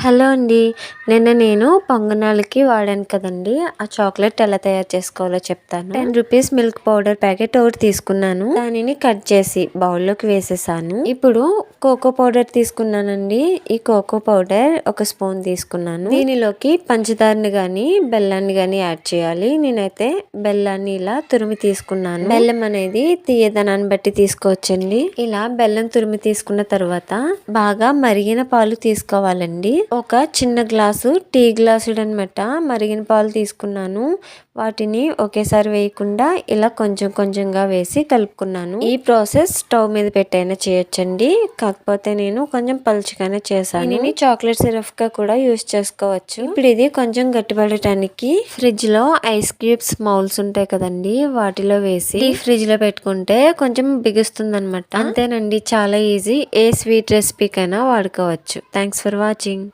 Hello అండి. నేను పొంగనాలకి వాడాను కదండీ! ఆ చాక్లెట్ ఎలా తయారు చేసుకోవాలో చెప్తాను. 10 రూపీస్ మిల్క్ పౌడర్ ప్యాకెట్ ఒకటి తీసుకున్నాను. దానిని కట్ చేసి బౌల్‌లోకి వేసేసాను. ఇప్పుడు కోకో పౌడర్ తీసుకున్నానండి. ఈ కోకో పౌడర్ ఒక స్పూన్ తీసుకున్నాను. దీనిలోకి పంచదారని గాని, బెల్లాన్ని గాని యాడ్ చేయాలి. నేనైతే బెల్లాన్ని ఇలా తురిమి తీసుకున్నాను. బెల్లం అనేది తీయదనాన్ని బట్టి తీసుకోవచ్చండి. ఇలా బెల్లం తురిమి తీసుకున్న తర్వాత బాగా మరిగిన పాలు తీసుకోవాలండి. ఒక చిన్న గ్లాసు టీ గ్లాసుడు అనమాట మరిగిన పాలు తీసుకున్నాను. వాటిని ఒకేసారి వేయకుండా ఇలా కొంచెం కొంచెంగా వేసి కలుపుకున్నాను. ఈ ప్రాసెస్ స్టవ్ మీద పెట్టైనా చేయొచ్చండి. కాకపోతే నేను కొంచెం పలుచగానే చేశాను. దీనిని చాక్లెట్ సిరప్ గా కూడా యూస్ చేసుకోవచ్చు. ఇప్పుడు ఇది కొంచెం గట్టిపడటానికి ఫ్రిడ్జ్ లో ఐస్ క్యూబ్స్ మౌల్స్ ఉంటాయి కదండి, వాటిలో వేసి ఫ్రిడ్జ్ లో పెట్టుకుంటే కొంచెం బిగుస్తుంది అనమాట. అంతేనండి, చాలా ఈజీ. ఏ స్వీట్ రెసిపీకైనా వాడుకోవచ్చు. Thanks for watching.